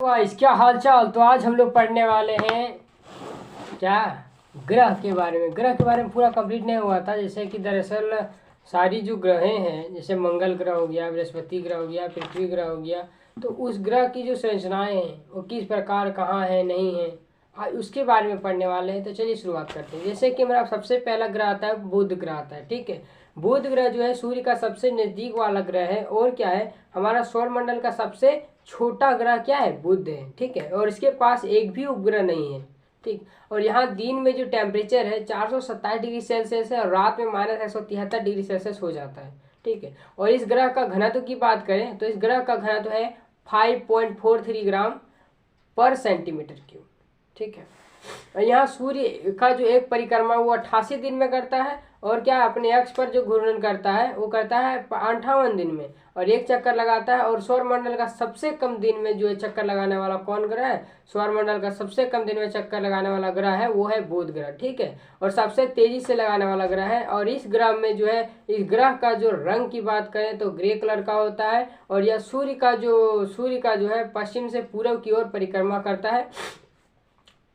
Guys, क्या हाल चाल। तो आज हम लोग पढ़ने वाले हैं क्या, ग्रह के बारे में। ग्रह के बारे में पूरा कंप्लीट नहीं हुआ था। जैसे कि दरअसल सारी जो ग्रहें हैं, जैसे मंगल ग्रह हो गया, बृहस्पति ग्रह हो गया, पृथ्वी ग्रह हो गया, तो उस ग्रह की जो संरचनाएं हैं वो किस प्रकार कहाँ है नहीं है, आज उसके बारे में पढ़ने वाले हैं। तो चलिए शुरुआत करते हैं। जैसे कि मेरा सबसे पहला ग्रह आता है बुध ग्रह आता है। ठीक है, बुध ग्रह जो है सूर्य का सबसे नजदीक वाला ग्रह है और क्या है, हमारा सौर मंडल का सबसे छोटा ग्रह क्या है, बुध है। ठीक है, और इसके पास एक भी उपग्रह नहीं है। ठीक, और यहाँ दिन में जो टेम्परेचर है 427 डिग्री सेल्सियस है और रात में -173 डिग्री सेल्सियस हो जाता है। ठीक है, और इस ग्रह का घनत्व की बात करें तो इस ग्रह का घनत्व है 5.43 ग्राम पर सेंटीमीटर क्यूब। ठीक है, और यहाँ सूर्य का जो एक परिक्रमा वो 88 दिन में करता है और क्या अपने अक्ष पर जो घूर्णन करता है वो करता है 58 दिन में और एक चक्कर लगाता है। और सौर मंडल का सबसे कम दिन में जो है चक्कर लगाने वाला कौन ग्रह है, सौर मंडल का सबसे कम दिन में चक्कर लगाने वाला ग्रह है वो है बुध ग्रह। ठीक है, और सबसे तेजी से लगाने वाला ग्रह है। और इस ग्रह में जो है, इस ग्रह का जो रंग की बात करें तो ग्रे कलर का होता है और यह सूर्य का जो है पश्चिम से पूर्व की ओर परिक्रमा करता है।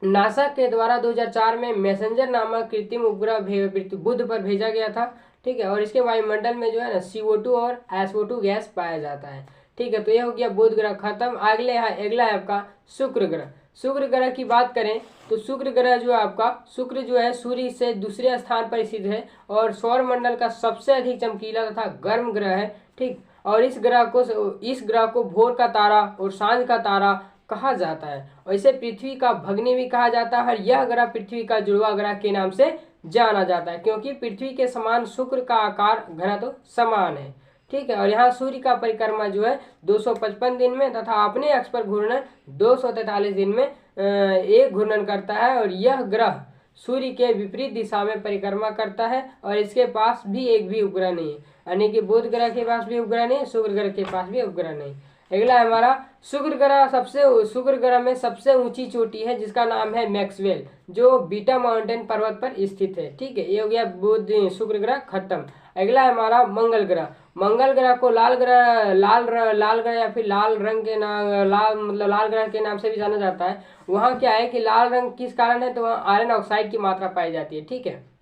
नासा के द्वारा 2004 में मैसेंजर नामक कृत्रिम उपग्रह बुध पर भेजा गया था। ठीक है, और इसके वायुमंडल में जो है ना CO2 और SO2 गैस पाया जाता है। ठीक है, तो ये हो गया बुध ग्रह खत्म। अगला है आपका शुक्र ग्रह। शुक्र ग्रह की बात करें तो शुक्र ग्रह जो है आपका, शुक्र जो है सूर्य से दूसरे स्थान पर स्थित है और सौर मंडल का सबसे अधिक चमकीला तथा गर्म ग्रह है। ठीक, और इस ग्रह को भोर का तारा और सांझ का तारा कहा जाता है और इसे पृथ्वी का भग्नी भी कहा जाता है। और यह ग्रह पृथ्वी का जुड़वा ग्रह के नाम से जाना जाता है क्योंकि पृथ्वी के समान शुक्र का आकार घनत्व समान है। ठीक है, और यहाँ सूर्य का परिक्रमा जो है 255 दिन में तथा अपने अक्ष पर घूर्णन 243 दिन में एक घूर्णन करता है। और यह ग्रह सूर्य के विपरीत दिशा में परिक्रमा करता है और इसके पास भी एक भी उपग्रह नहीं है, यानी कि बुध ग्रह के पास भी उपग्रह नहीं, शुक्र ग्रह के पास भी उपग्रह नहीं। अगला है हमारा शुक्र ग्रह में सबसे ऊंची चोटी है जिसका नाम है मैक्सवेल, जो बीटा माउंटेन पर्वत पर स्थित है। ठीक है, ये हो गया शुक्र ग्रह खत्म। अगला है हमारा मंगल ग्रह। मंगल ग्रह को लाल ग्रह या फिर लाल ग्रह के नाम से भी जाना जाता है। वहाँ क्या है कि लाल रंग किस कारण है, तो वहाँ आयरन ऑक्साइड की मात्रा पाई जाती है। ठीक है,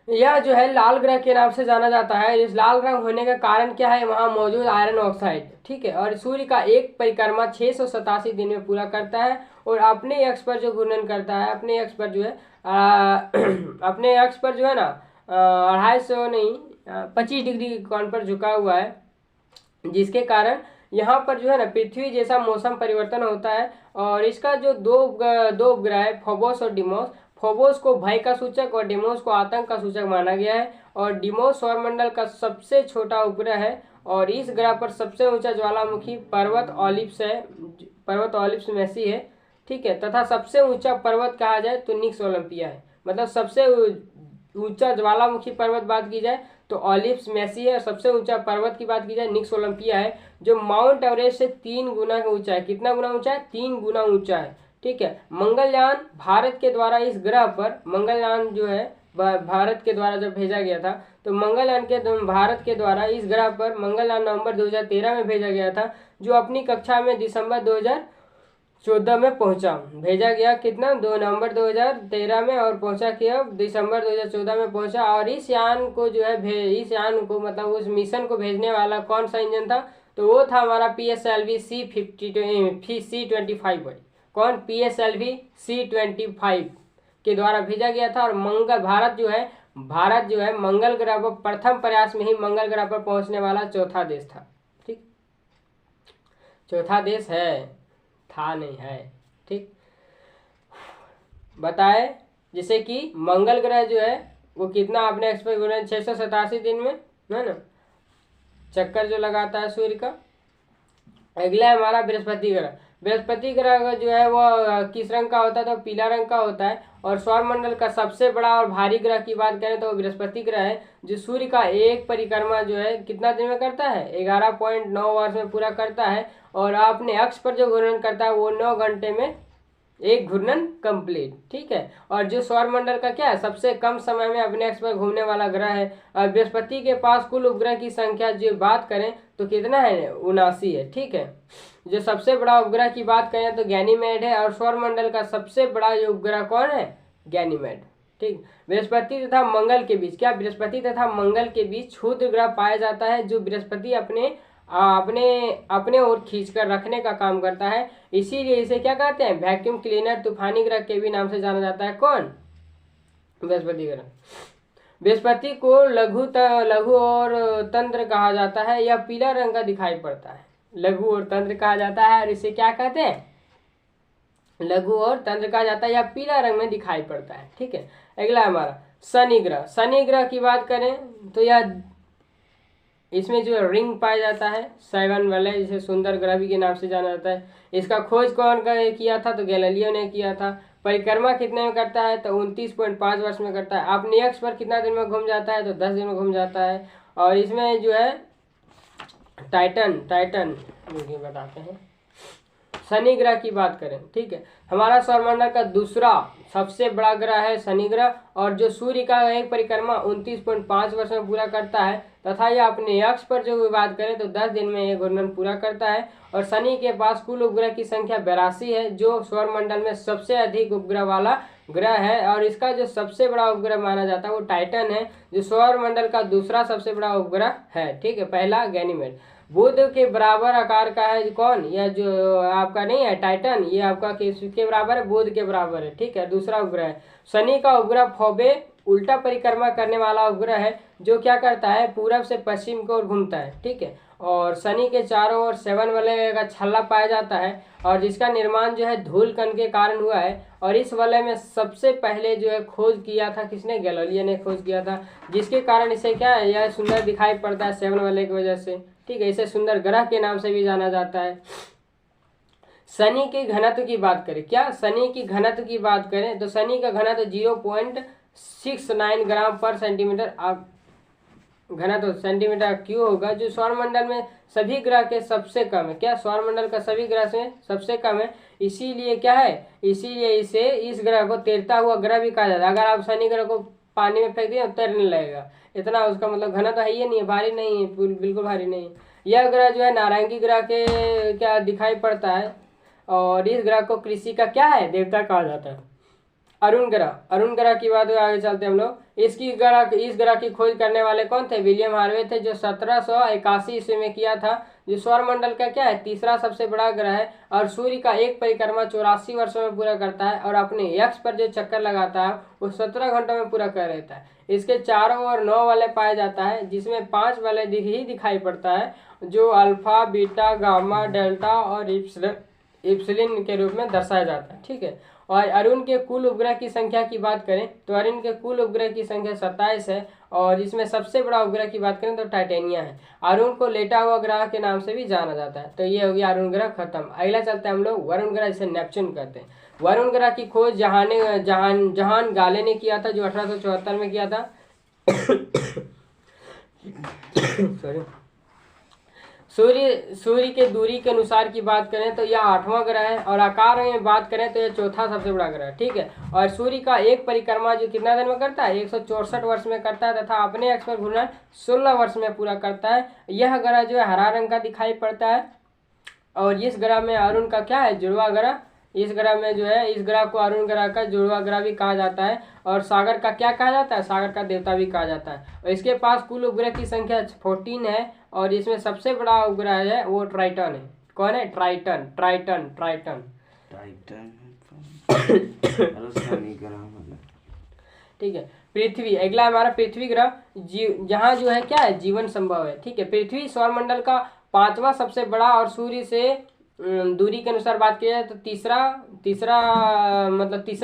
यह जो है लाल ग्रह के नाम से जाना जाता है। इस लाल रंग होने का कारण क्या है, वहाँ मौजूद आयरन ऑक्साइड। ठीक है, और सूर्य का एक परिक्रमा 687 दिन में पूरा करता है और अपने अक्ष पर जो घूर्णन करता है, अपने अक्ष पर जो है अपने अक्ष पर जो है ना 25 डिग्री कोण पर झुका हुआ है, जिसके कारण यहाँ पर जो है ना पृथ्वी जैसा मौसम परिवर्तन होता है। और इसका जो दो उपग्रह है, फोबोस और डिमोस। फोबोस को भय का सूचक और डिमोस को आतंक का सूचक माना गया है और डिमोस सौरमंडल का सबसे छोटा उपग्रह है। और इस ग्रह पर सबसे ऊंचा ज्वालामुखी पर्वत ओलिप्स मेसी है। ठीक है, तथा सबसे ऊंचा पर्वत कहा जाए तो निक्स ओलंपिया है। मतलब सबसे ऊंचा ज्वालामुखी पर्वत बात की जाए तो ओलिप्स मेसी है और सबसे ऊंचा पर्वत की बात की जाए निक्स ओलंपिया है, जो माउंट एवरेस्ट से 3 गुना ऊंचा है। कितना गुना ऊंचा है, 3 गुना ऊंचा है। ठीक है, मंगलयान भारत के द्वारा इस ग्रह पर, मंगलयान जो है भारत के द्वारा जब भेजा गया था तो भारत के द्वारा इस ग्रह पर मंगलयान नवंबर 2013 में भेजा गया था, जो अपनी कक्षा में दिसंबर 2014 में पहुंचा। भेजा गया कितना, 2 नवंबर 2013 में और पहुंचा कि अब दिसंबर 2014 में पहुंचा। और इस यान को जो है इस यान को मतलब उस मिशन को भेजने वाला कौन सा इंजन था, तो वो था हमारा PSLV C25। कौन, PSLV C25 के द्वारा भेजा गया था। और भारत जो है मंगल ग्रह पर प्रथम प्रयास में ही मंगल ग्रह पर पहुंचने वाला चौथा देश था। ठीक, चौथा देश है, था नहीं है। ठीक, बताए जैसे कि मंगल ग्रह जो है वो कितना अपने एक्सपेक्ट 687 दिन में है ना चक्कर जो लगाता है सूर्य का। अगला है हमारा बृहस्पति ग्रह। बृहस्पति ग्रह जो है वो किस रंग का होता है, तो पीला रंग का होता है। और सौरमंडल का सबसे बड़ा और भारी ग्रह की बात करें तो बृहस्पति ग्रह है, जो सूर्य का एक परिक्रमा जो है कितना दिन में करता है, 11.9 वर्ष में पूरा करता है। और अपने अक्ष पर जो घूर्णन करता है वो 9 घंटे में एक घूर्णन कंप्लीट, ठीक है। और जो सौरमंडल का क्या है, सबसे कम समय में अपने अक्ष पर घूमने वाला ग्रह है। और बृहस्पति के पास कुल उपग्रह की संख्या जो बात करें तो कितना है, 79 है, ठीक है। जो सबसे बड़ा उपग्रह की बात करें तो गैनीमेड है। और सौरमंडल का सबसे बड़ा जो उपग्रह कौन है, गैनीमेड, ठीक। बृहस्पति तथा मंगल के बीच, क्या बृहस्पति तथा मंगल के बीच क्षुद्र ग्रह पाया जाता है जो बृहस्पति अपने अपने अपने ओर खींच कर रखने का काम करता है। इसीलिए इसे क्या कहते हैं, वैक्यूम क्लीनर, तूफानी ग्रह के भी नाम से जाना जाता है। कौन, बृहस्पति ग्रह। बृहस्पति को लघु और तंत्र कहा जाता है। यह पीला रंग का दिखाई पड़ता है, लघु और तंत्र कहा जाता है। और इसे क्या कहते हैं, लघु और तंत्र कहा जाता है। यह पीला रंग में दिखाई पड़ता है, ठीक है। अगला हमारा शनि ग्रह। शनि ग्रह की बात करें तो यह, इसमें जो रिंग पाया जाता है 7 वाले, जिसे सुंदर ग्रह भी के नाम से जाना जाता है। इसका खोज कौन किया था, तो गैलीलियो ने किया था। परिक्रमा कितने में करता है, तो 29.5 वर्ष में करता है। अपने अक्ष पर कितना दिन में घूम जाता है, तो 10 दिन में घूम जाता है। और इसमें जो है टाइटन बताते हैं, शनि ग्रह की बात करें, ठीक है। हमारा सौरमंडल का दूसरा सबसे बड़ा ग्रह है शनि ग्रह। और जो सूर्य का एक परिक्रमा 29.5 वर्ष में पूरा करता है तथा यह अपने अक्ष पर जो बात करें तो 10 दिन में यह घूर्णन पूरा करता है। और शनि के पास कुल उपग्रह की संख्या 82 है, जो सौरमंडल में सबसे अधिक उपग्रह वाला ग्रह है। और इसका जो सबसे बड़ा उपग्रह माना जाता है वो टाइटन है, जो सौरमंडल का दूसरा सबसे बड़ा उपग्रह है, ठीक है। पहला गैनीमेड। बुध के बराबर आकार का है कौन, यह जो आपका नहीं है टाइटन, ये आपका किसके बराबर है, बुध के बराबर है, ठीक है। दूसरा उपग्रह है शनि का उपग्रह फोबे, उल्टा परिक्रमा करने वाला उपग्रह है, जो क्या करता है, पूरब से पश्चिम की ओर घूमता है, ठीक है। और शनि के चारों ओर 7 वलय का छल्ला पाया जाता है, और जिसका निर्माण जो है धूल कण के कारण हुआ है। और इस वलय में सबसे पहले जो है खोज किया था किसने, गैलीलियो ने खोज किया था, जिसके कारण इसे क्या है, यह सुंदर दिखाई पड़ता है 7 वलय की वजह से, ठीक है। इसे सुंदर ग्रह के नाम से भी जाना जाता है। शनि के घनत्व की बात करें, क्या शनि की घनत्व की बात करें तो शनि का घनत्व 0.69 ग्राम पर सेंटीमीटर घनत्व सेंटीमीटर क्यों होगा, जो सौरमंडल में सभी ग्रह के सबसे कम है। क्या सौरमंडल का सभी ग्रह से सबसे कम है, इसीलिए क्या है, इसीलिए इसे इस ग्रह को तैरता हुआ ग्रह भी कहा जाता है। अगर आप शनि ग्रह को पानी में फेंक दिए तो तैरने लगेगा, इतना उसका मतलब घनत्व है ही नहीं है, भारी नहीं है, बिल्कुल भारी नहीं है। यह ग्रह जो है नारंगी ग्रह के क्या दिखाई पड़ता है। और इस ग्रह को कृषि का क्या है, देवता कहा जाता है। अरुण ग्रह की बात आगे चलते हैं हम लोग। इस ग्रह की खोज करने वाले कौन थे, विलियम हार्वे थे, जो 1781 ईस्वी में किया था। जो सौरमंडल का क्या है, तीसरा सबसे बड़ा ग्रह है। और सूर्य का एक परिक्रमा 84 वर्षों में पूरा करता है। और अपने अक्ष पर जो चक्कर लगाता है वो 17 घंटों में पूरा कर लेता है। इसके चारों ओर 9 वलय पाया जाता है, जिसमें 5 वलय ही दिखाई पड़ता है, जो अल्फा, बीटा, गामा, डेल्टा और इप्सिलिन के रूप में दर्शाया जाता है, ठीक है। और अरुण के कुल उपग्रह की संख्या की बात करें तो अरुण के कुल उपग्रह की संख्या 27 है। और इसमें सबसे बड़ा उपग्रह की बात करें तो टाइटेनिया है। अरुण को लेटा हुआ ग्रह के नाम से भी जाना जाता है। तो ये हो गया अरुण ग्रह खत्म। अगला चलते हैं हम लोग वरुण ग्रह, जिसे नेपच्यून कहते हैं। वरुण ग्रह की खोज जहान गाले ने किया था, जो 1874 में किया था। सॉरी। सूर्य के दूरी के अनुसार की बात करें तो यह 8वां ग्रह है। और आकार में बात करें तो यह चौथा सबसे बड़ा ग्रह है, ठीक है। और सूर्य का एक परिक्रमा जो कितना दिन में करता है, 164 वर्ष में करता है, तथा अपने अक्ष पर घूमना 16 वर्ष में पूरा करता है। यह ग्रह जो है हरा रंग का दिखाई पड़ता है। और इस ग्रह में अरुण का क्या है, जुड़वा ग्रह। इस ग्रह में जो है, इस ग्रह को अरुण ग्रह का जुड़वा ग्रह भी कहा जाता है। और सागर का क्या कहा जाता है, सागर का देवता भी कहा जाता है। और इसके पास कुल उपग्रह की संख्या 14 है। और इसमें सबसे बड़ा उपग्रह है वो ट्राइटन है। कौन है, ट्राइटन। ठीक है। पृथ्वी, अगला हमारा पृथ्वी ग्रह, जहाँ जो है क्या है, जीवन संभव है, ठीक है। पृथ्वी सौरमंडल का 5वां सबसे बड़ा और सूर्य से दूरी के अनुसार बात की जाए तो तीसरा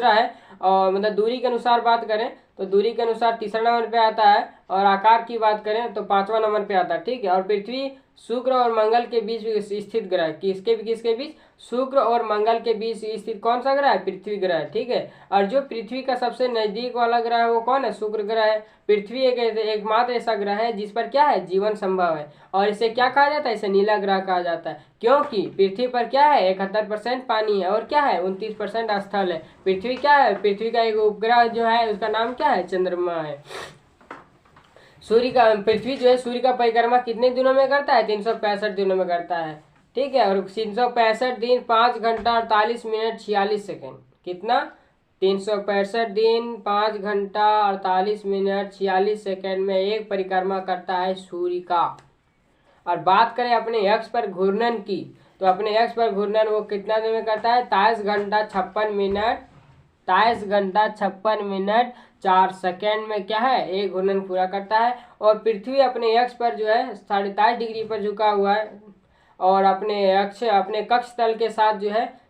है। और मतलब दूरी के अनुसार बात करें तो दूरी के अनुसार तीसरा नंबर पे आता है, और आकार की बात करें तो पांचवा नंबर पे आता है, ठीक है। और पृथ्वी, शुक्र और मंगल के बीच स्थित ग्रह, किसके बीच, शुक्र और मंगल के बीच स्थित कौन सा ग्रह है, पृथ्वी ग्रह है, ठीक है। और जो पृथ्वी का सबसे नजदीक वाला ग्रह है वो कौन है, शुक्र ग्रह है। पृथ्वी एकमात्र ऐसा ग्रह है जिस पर क्या है, जीवन संभव है, और इसे क्या कहा जाता है, इसे नीला ग्रह कहा जाता है, क्योंकि पृथ्वी पर क्या है, 71% पानी है, और क्या है, 29% स्थल है। पृथ्वी क्या है, पृथ्वी का एक उपग्रह जो है उसका नाम क्या है, चंद्रमा है। पृथ्वी जो है सूर्य का परिक्रमा कितने दिनों में करता है, 365 दिनों में करता है, ठीक है। और 365 दिन 5 घंटा 48 मिनट 46 सेकेंड, कितना, 365 दिन 5 घंटा 48 मिनट 46 सेकेंड में एक परिक्रमा करता है सूर्य का। और बात करें अपने अक्ष पर घूर्णन की, तो अपने अक्ष पर घूर्णन वो कितना दिन में करता है, 23 घंटा 56 मिनट 4 सेकेंड में क्या है, एक घूर्णन पूरा करता है। और पृथ्वी अपने अक्ष पर जो है 23.5 डिग्री पर झुका हुआ है, और अपने कक्ष तल के साथ जो है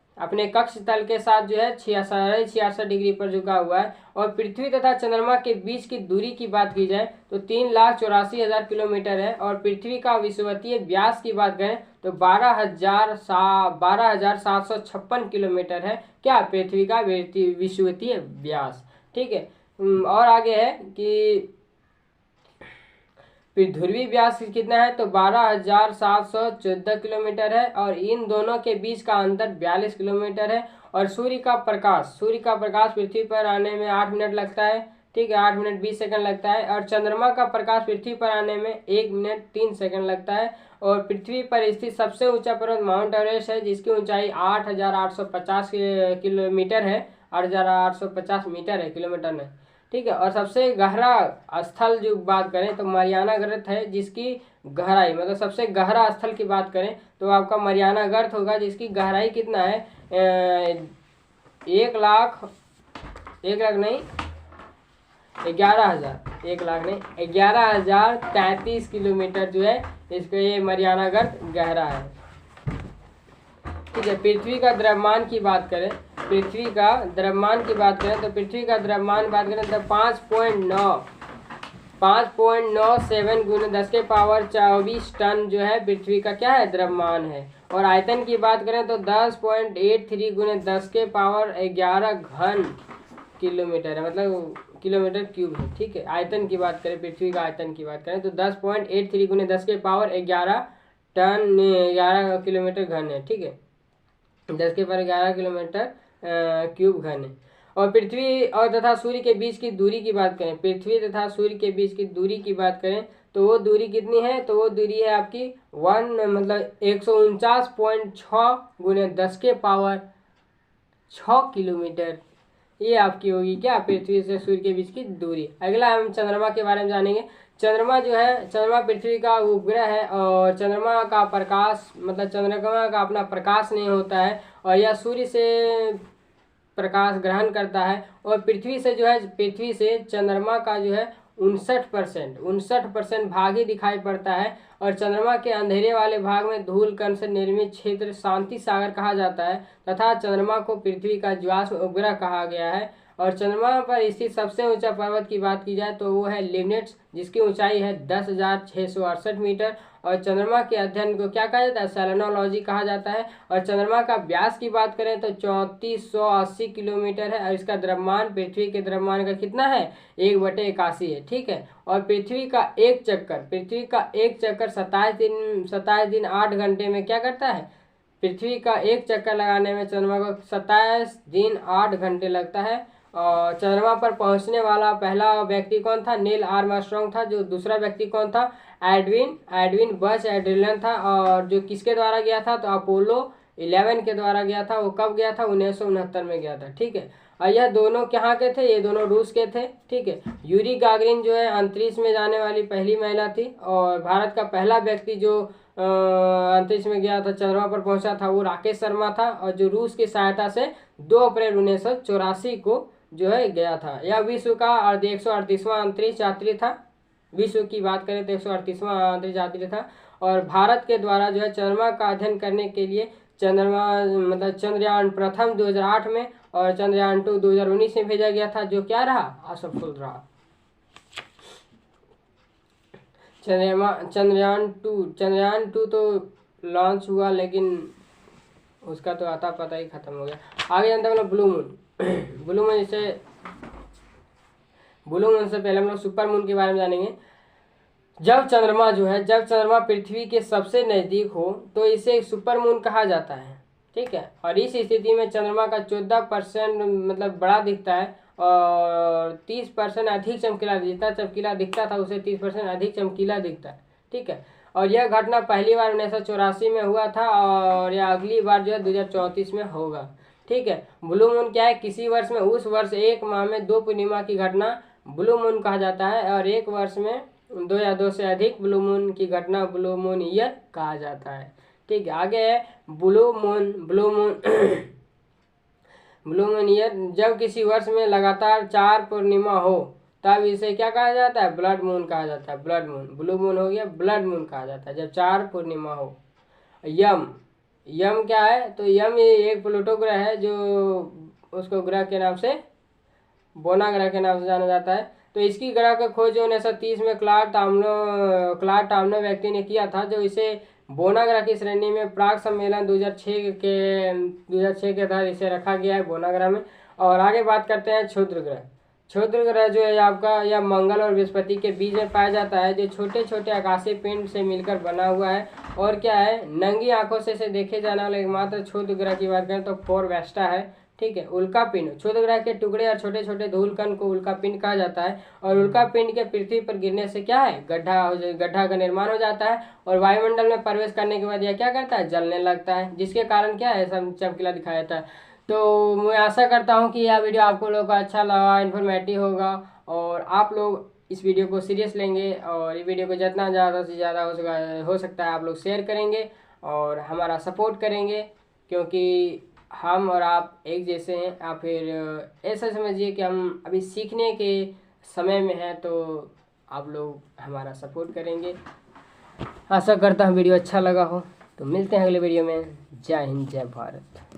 66 डिग्री पर झुका हुआ है। और पृथ्वी तथा चंद्रमा के बीच की दूरी की बात की जाए तो 3,84,000 किलोमीटर है। और पृथ्वी का विषुवतीय व्यास की बात करें तो 12,756 किलोमीटर है, क्या, पृथ्वी का विषुवतीय व्यास, ठीक है। और आगे है कि फिर ध्रुवीय व्यास कितना है, तो 12,714 किलोमीटर है, और इन दोनों के बीच का अंतर 42 किलोमीटर है। और सूर्य का प्रकाश पृथ्वी पर आने में 8 मिनट लगता है, ठीक है, 8 मिनट 20 सेकंड लगता है। और चंद्रमा का प्रकाश पृथ्वी पर आने में 1 मिनट 3 सेकंड लगता है। और पृथ्वी पर स्थित सबसे ऊंचा पर्वत माउंट एवरेस्ट है, जिसकी ऊंचाई 8,850 किलोमीटर है, 8,850 मीटर है, किलोमीटर में, ठीक है। और सबसे गहरा स्थल जो बात करें तो mariana गर्त है, जिसकी गहराई, मतलब सबसे गहरा स्थल की बात करें तो आपका mariana गर्त होगा, जिसकी गहराई कितना है, 11,033 किलोमीटर जो है इसको ये mariana गर्त गहरा है, ठीक है। पृथ्वी का द्रव्यमान की बात करें तो पृथ्वी का द्रव्यमान बात करें तो 5.97 गुने 10 के पावर 24 टन जो है पृथ्वी का क्या है, द्रव्यमान है। और आयतन की बात करें तो 10.83 गुने 10 के पावर 11 घन किलोमीटर है, मतलब किलोमीटर क्यूब है, ठीक है। आयतन की बात करें, पृथ्वी का आयतन की बात करें तो 10.83 गुने 10 के पावर 11 किलोमीटर घन है, ठीक है, 10 के पावर 11 किलोमीटर क्यूब घन है। और पृथ्वी और तथा सूर्य के बीच की दूरी की बात करें, पृथ्वी तथा सूर्य के बीच की दूरी की बात करें तो वो दूरी कितनी है, तो वो दूरी है आपकी 149.6 गुने 10 के पावर 6 किलोमीटर, ये आपकी होगी क्या, पृथ्वी से सूर्य के बीच की दूरी। अगला हम चंद्रमा के बारे में जानेंगे। चंद्रमा पृथ्वी का उपग्रह है, और चंद्रमा का प्रकाश, मतलब चंद्रमा का अपना प्रकाश नहीं होता है, और यह सूर्य से प्रकाश ग्रहण करता है। और पृथ्वी से चंद्रमा का जो है 59% भाग ही दिखाई पड़ता है। और चंद्रमा के अंधेरे वाले भाग में धूल कण से निर्मित क्षेत्र शांति सागर कहा जाता है, तथा चंद्रमा को पृथ्वी का ज्वास्म उपग्रह कहा गया है। और चंद्रमा पर स्थित सबसे ऊंचा पर्वत की बात की जाए तो वो है लिबनेट्स, जिसकी ऊंचाई है 10,668 मीटर। और चंद्रमा के अध्ययन को क्या कहा जाता है, सेलेनोलॉजी कहा जाता है। और चंद्रमा का व्यास की बात करें तो 3480 किलोमीटर है, और इसका द्रव्यमान पृथ्वी के द्रव्यमान का कितना है, 1/81 है, ठीक है। और पृथ्वी का एक चक्कर 27 दिन 8 घंटे में क्या करता है, पृथ्वी का एक चक्कर लगाने में चंद्रमा को 27 दिन 8 घंटे लगता है। और चंद्रमा पर पहुंचने वाला पहला व्यक्ति कौन था, नील आर्मस्ट्रॉन्ग था। जो दूसरा व्यक्ति कौन था, एडविन बज एड्रियन था। और जो किसके द्वारा गया था, तो अपोलो 11 के द्वारा गया था। वो कब गया था, 1969 में गया था, ठीक है। और यह दोनों कहाँ के थे, ये दोनों रूस के थे, ठीक है। यूरी गागरिन जो है अंतरिक्ष में जाने वाली पहली महिला थी। और भारत का पहला व्यक्ति जो अंतरिक्ष में गया था, चंद्रमा पर पहुंचा था, वो राकेश शर्मा था। और जो रूस की सहायता से 2 अप्रैल 1984 को जो है गया था। यह विश्व का 138वां अंतरिक्ष यात्री था। विश्व की बात करें तो 138वां अंतरिक्ष यात्री था। और भारत के द्वारा जो है चंद्रमा का अध्ययन करने के लिए चंद्रमा मतलब चंद्रयान प्रथम 2008 में और चंद्रयान 2 2019 में भेजा गया था, जो क्या रहा, असफल रहा। चंद्रयान टू तो लॉन्च हुआ, लेकिन उसका तो आता पता ही खत्म हो गया। आगे जानते हैं हम लोग ब्लू मून। ब्लू मून से पहले हम लोग सुपर मून के बारे में जानेंगे। जब चंद्रमा पृथ्वी के सबसे नज़दीक हो तो इसे सुपर मून कहा जाता है, ठीक है। और इस स्थिति में चंद्रमा का 14% मतलब बड़ा दिखता है और 30% अधिक चमकीला, जितना चमकीला दिखता था उसे 30% अधिक चमकीला दिखता है, ठीक है। और यह घटना पहली बार 1984 में हुआ था और यह अगली बार जो है 2034 में होगा, ठीक है। ब्लू मून क्या है, किसी वर्ष में उस वर्ष एक माह में 2 पूर्णिमा की घटना ब्लू मून कहा जाता है, और एक वर्ष में 2 या 2 से अधिक ब्लू मून की घटना ब्लू मून ईयर कहा जाता है, ठीक है। आगे है blue moon blue moon year, जब किसी वर्ष में लगातार 4 पूर्णिमा हो तब इसे क्या कहा जाता है, ब्लड मून कहा जाता है। ब्लड मून, ब्लू मून हो गया, ब्लड मून कहा जाता है जब 4 पूर्णिमा हो। यम क्या है, तो यम ये एक प्लूटो ग्रह है, जो उसको ग्रह के नाम से, बोना ग्रह के नाम से जाना जाता है। तो इसकी ग्रह का खोज 1930 में क्लार्क टामनो व्यक्ति ने किया था, जो इसे बोना ग्रह की श्रेणी में प्राग सम्मेलन 2006 के तहत इसे रखा गया है बोना ग्रह में। और आगे बात करते हैं क्षुद्र ग्रह जो है आपका, यह मंगल और बृहस्पति के बीच में पाया जाता है, जो छोटे छोटे आकाशीय पिंड से मिलकर बना हुआ है। और क्या है, नंगी आंखों से इसे देखे जाने वाले एकमात्र क्षुद्र ग्रह की बात करें तो फोर वेस्टा है, ठीक है। उल्का पिंड, क्षुद्र ग्रह के टुकड़े और छोटे छोटे धूल कण को उल्का पिंड कहा जाता है। और उल्का पिंड के पृथ्वी पर गिरने से क्या है, गड्ढा का निर्माण हो जाता है और वायुमंडल में प्रवेश करने के बाद यह क्या करता है, जलने लगता है, जिसके कारण क्या है, सब चमकीला दिखाया जाता है। तो मैं आशा करता हूँ कि यह वीडियो आपको लोगों को अच्छा लगा, इन्फॉर्मेटिव होगा और आप लोग इस वीडियो को सीरियस लेंगे और ये वीडियो को जितना ज़्यादा से ज़्यादा हो सकता है आप लोग शेयर करेंगे और हमारा सपोर्ट करेंगे, क्योंकि हम और आप एक जैसे हैं। आप फिर ऐसा समझिए कि हम अभी सीखने के समय में हैं, तो आप लोग हमारा सपोर्ट करेंगे। आशा करता हूँ वीडियो अच्छा लगा हो, तो मिलते हैं अगले वीडियो में। जय हिंद, जय भारत।